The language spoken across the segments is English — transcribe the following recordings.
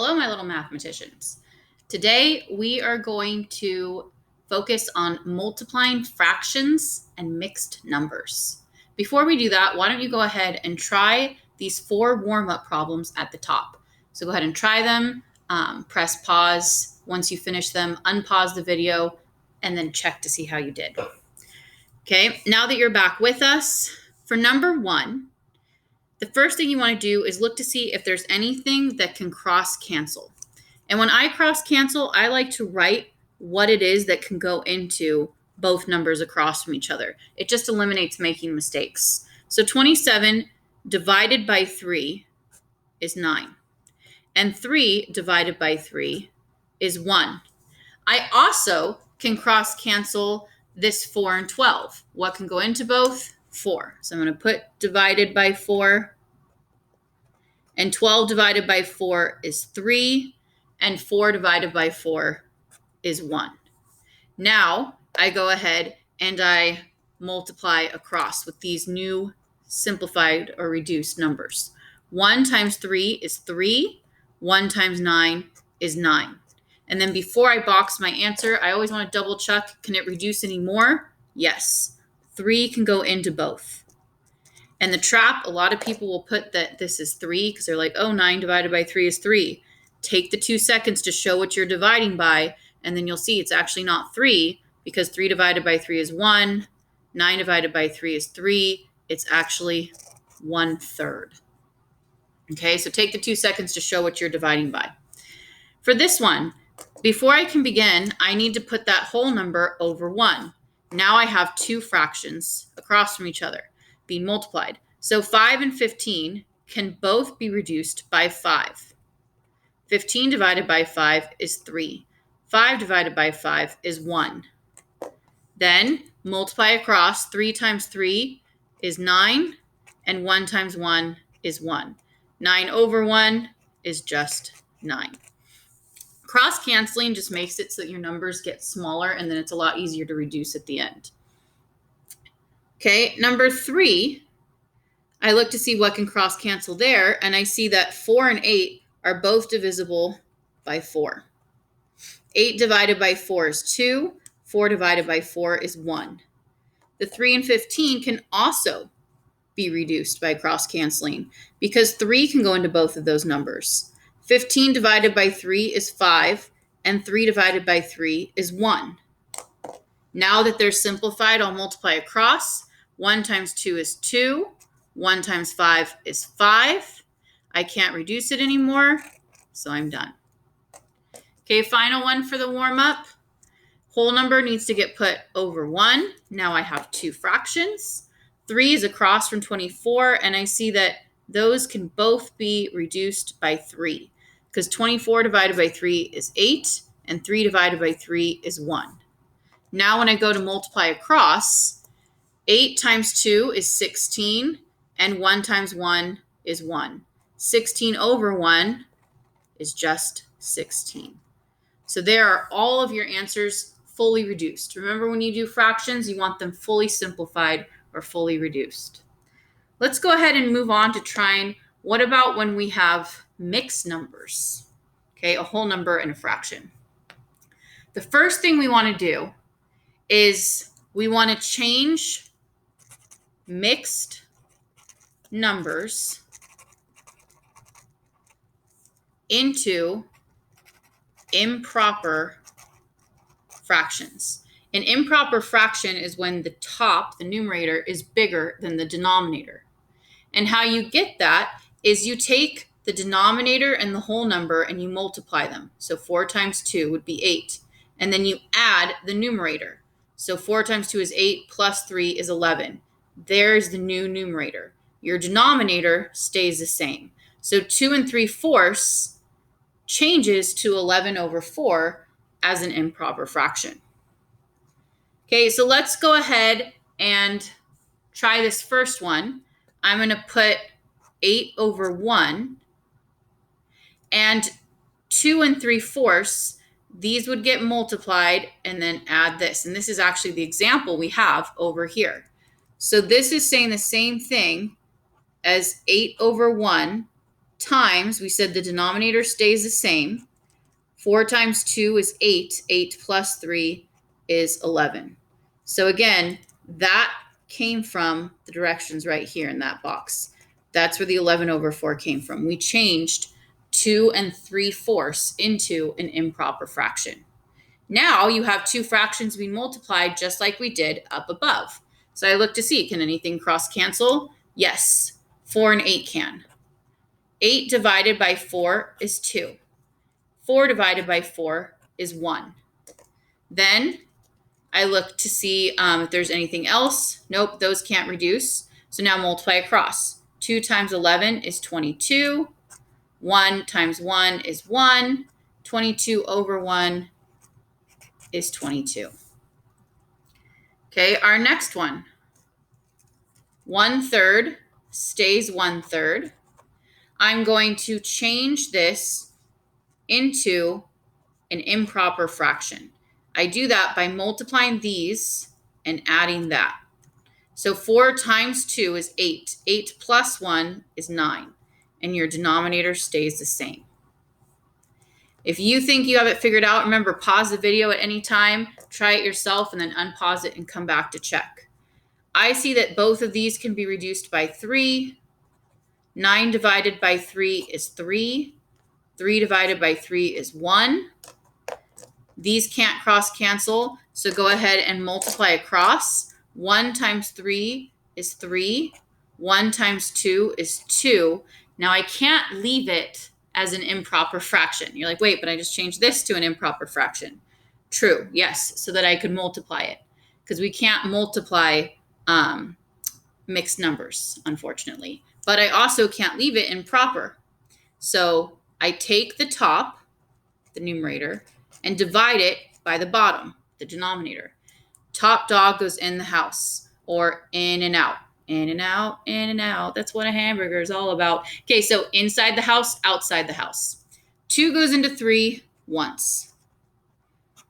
Hello, my little mathematicians. Today, we are going to focus on multiplying fractions and mixed numbers. Before we do that, why don't you go ahead and try these 4 warm-up problems at the top. So go ahead and try them, press pause. Once you finish them, unpause the video, and then check to see how you did. Okay, now that you're back with us, for number 1, the first thing you want to do is look to see if there's anything that can cross cancel. And when I cross cancel, I like to write what it is that can go into both numbers across from each other. It just eliminates making mistakes. So 27 divided by 3 is 9. And 3 divided by 3 is 1. I also can cross cancel this 4 and 12. What can go into both? 4. So I'm going to put divided by 4. And 12 divided by 4 is 3. And 4 divided by 4 is 1. Now I go ahead and I multiply across with these new simplified or reduced numbers. 1 times 3 is 3. 1 times 9 is 9. And then before I box my answer, I always want to double check, can it reduce any more? Yes. 3 can go into both. And the trap, a lot of people will put that this is 3 because they're like, oh, 9 divided by 3 is 3. Take the 2 seconds to show what you're dividing by, and then you'll see it's actually not 3 because 3 divided by 3 is 1. 9 divided by 3 is 3. It's actually 1/3. Okay, so take the 2 seconds to show what you're dividing by. For this one, before I can begin, I need to put that whole number over 1. Now I have 2 fractions across from each other being multiplied. So 5 and 15 can both be reduced by 5. 15 divided by 5 is 3. 5 divided by 5 is 1. Then multiply across. 3 times 3 is 9, and 1 times 1 is 1. 9 over 1 is just 9. Cross-canceling just makes it so that your numbers get smaller, and then it's a lot easier to reduce at the end. Okay, number 3, I look to see what can cross-cancel there, and I see that 4 and 8 are both divisible by 4. 8 divided by 4 is 2. 4 divided by 4 is 1. The 3 and 15 can also be reduced by cross-canceling because 3 can go into both of those numbers. 15 divided by 3 is 5, and 3 divided by 3 is 1. Now that they're simplified, I'll multiply across. 1 times 2 is 2. 1 times 5 is 5. I can't reduce it anymore, so I'm done. Okay, final one for the warm-up. Whole number needs to get put over 1. Now I have 2 fractions. 3 is across from 24, and I see that those can both be reduced by 3 because 24 divided by 3 is 8, and 3 divided by 3 is 1. Now when I go to multiply across, 8 times 2 is 16, and 1 times 1 is 1. 16 over 1 is just 16. So there are all of your answers fully reduced. Remember, when you do fractions, you want them fully simplified or fully reduced. Let's go ahead and move on to trying, what about when we have mixed numbers? Okay, a whole number and a fraction. The first thing we want to do is we want to change mixed numbers into improper fractions. An improper fraction is when the top, the numerator, is bigger than the denominator. And how you get that is you take the denominator and the whole number and you multiply them. So 4 times 2 would be 8. And then you add the numerator. So 4 times 2 is 8 plus 3 is 11. There's the new numerator. Your denominator stays the same. So 2 3/4 changes to 11 over 4 as an improper fraction. Okay, so let's go ahead and try this first one. I'm going to put 8 over 1, and 2 3/4, these would get multiplied and then add this. And this is actually the example we have over here. So this is saying the same thing as 8 over 1 times, we said the denominator stays the same. 4 times 2 is 8. 8 plus 3 is 11. So again, that came from the directions right here in that box. That's where the 11 over 4 came from. We changed 2 3/4 into an improper fraction. Now you have two fractions being multiplied just like we did up above. So I look to see, can anything cross cancel? Yes, 4 and 8 can. 8 divided by 4 is 2. 4 divided by 4 is 1. Then I look to see if there's anything else. Nope, those can't reduce. So now multiply across. 2 times 11 is 22. 1 times 1 is 1. 22 over 1 is 22. Okay, our next one. 1/3 stays 1/3. I'm going to change this into an improper fraction. I do that by multiplying these and adding that. So 4 times 2 is 8. 8 plus 1 is 9. And your denominator stays the same. If you think you have it figured out, remember, pause the video at any time, try it yourself, and then unpause it and come back to check. I see that both of these can be reduced by 3. 9 divided by 3 is 3. 3 divided by 3 is 1. These can't cross cancel, so go ahead and multiply across. 1 times 3 is 3. 1 times 2 is 2. Now I can't leave it as an improper fraction. You're like, wait, but I just changed this to an improper fraction. True, yes, so that I could multiply it. Because we can't multiply mixed numbers, unfortunately. But I also can't leave it improper. So I take the top, the numerator, and divide it by the bottom, the denominator. Top dog goes in the house, or in and out. In and out, in and out. That's what a hamburger is all about. Okay, so inside the house, outside the house. 2 goes into 3 once.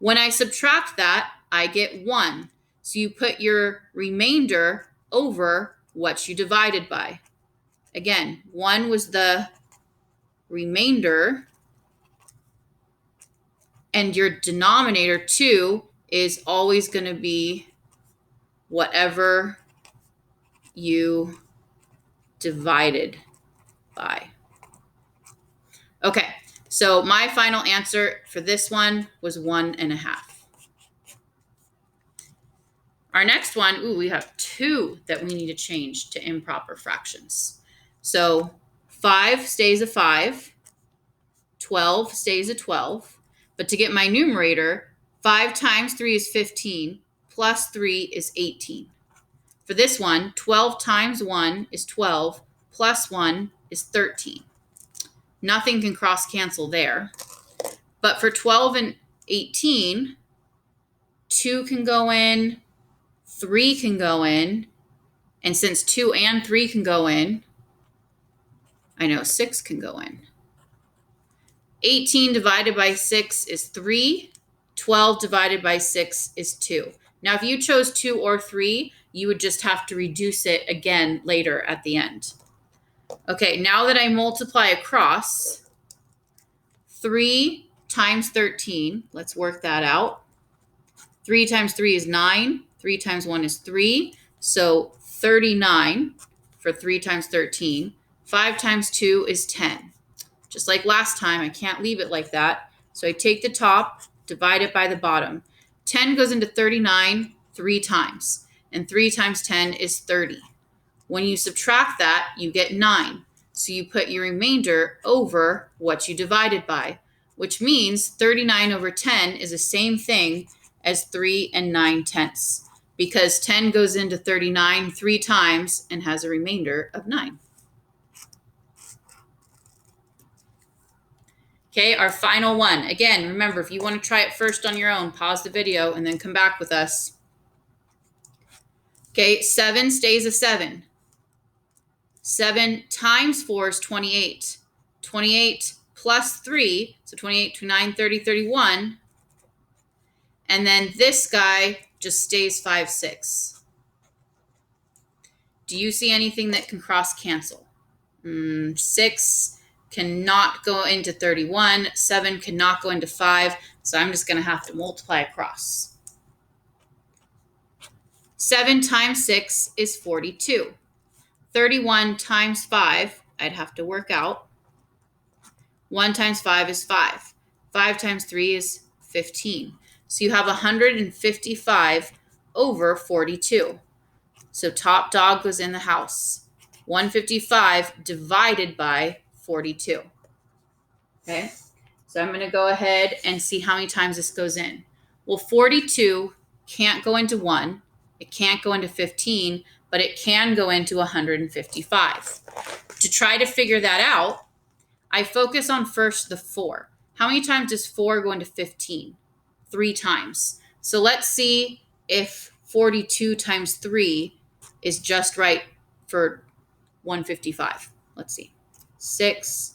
When I subtract that, I get 1. So you put your remainder over what you divided by. Again, 1 was the remainder, and your denominator, 2, is always going to be whatever you divided by. Okay, so my final answer for this one was 1.5. Our next one, we have 2 that we need to change to improper fractions. So 5 stays a 5, 12 stays a 12, but to get my numerator, 5 times 3 is 15, plus 3 is 18. For this one, 12 times 1 is 12, plus 1 is 13. Nothing can cross cancel there. But for 12 and 18, 2 can go in, 3 can go in, and since 2 and 3 can go in, I know 6 can go in. 18 divided by 6 is 3. 12 divided by 6 is 2. Now, if you chose 2 or 3, you would just have to reduce it again later at the end. Okay, now that I multiply across, 3 times 13, let's work that out. 3 times 3 is 9. 3 times 1 is 3. So 39 for 3 times 13. 5 times 2 is 10. Just like last time, I can't leave it like that. So I take the top, divide it by the bottom. 10 goes into 39 3 times. And 3 times 10 is 30. When you subtract that, you get 9. So you put your remainder over what you divided by, which means 39 over 10 is the same thing as 3 9/10, because 10 goes into 39 3 times and has a remainder of 9. Okay, our final one. Again, remember, if you want to try it first on your own, pause the video and then come back with us. Okay, 7 stays a 7. 7 times 4 is 28. 28 plus 3, so 28, 29, 30, 31. And then this guy just stays 5, 6. Do you see anything that can cross cancel? 6 cannot go into 31. 7 cannot go into 5. So I'm just going to have to multiply across. 7 times 6 is 42. 31 times 5, I'd have to work out. 1 times 5 is 5. 5 times 3 is 15. So you have 155 over 42. So top dog goes in the house. 155 divided by 42. Okay, so I'm going to go ahead and see how many times this goes in. Well, 42 can't go into 1. It can't go into 15, but it can go into 155. To try to figure that out, I focus on first the 4. How many times does 4 go into 15? 3 times. So let's see if 42 times 3 is just right for 155. Let's see. 6,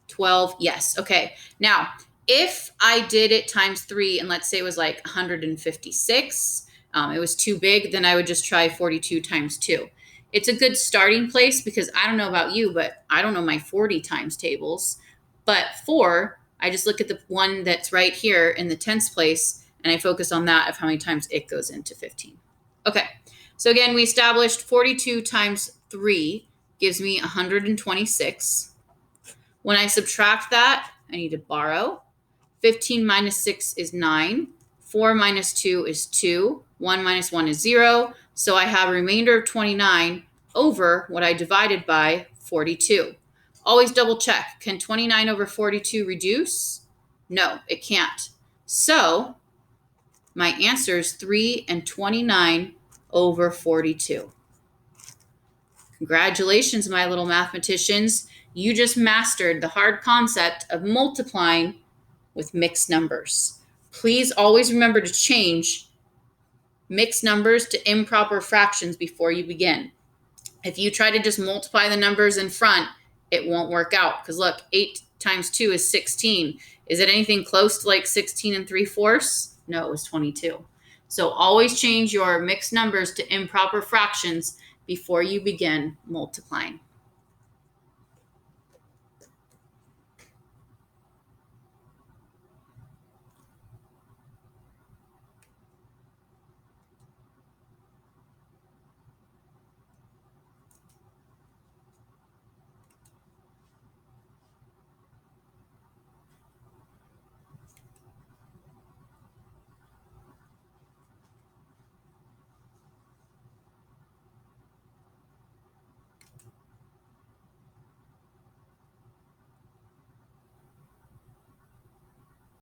12. Yes. Okay. Now, if I did it times 3 and let's say it was like 156, it was too big, then I would just try 42 times 2. It's a good starting place because I don't know about you, but I don't know my 40 times tables. But 4, I just look at the one that's right here in the tens place and I focus on that of how many times it goes into 15. Okay. So again, we established 42 times 3 gives me 126. When I subtract that, I need to borrow. 15 minus 6 is 9. 4 minus 2 is 2. 1 minus 1 is 0. So I have a remainder of 29 over what I divided by 42. Always double check. Can 29 over 42 reduce? No, it can't. So my answer is 3 and 29 over 42. Congratulations, my little mathematicians. You just mastered the hard concept of multiplying with mixed numbers. Please always remember to change mixed numbers to improper fractions before you begin. If you try to just multiply the numbers in front, it won't work out. Because look, 8 times 2 is 16. Is it anything close to like 16 3/4? No, it was 22. So always change your mixed numbers to improper fractions before you begin multiplying.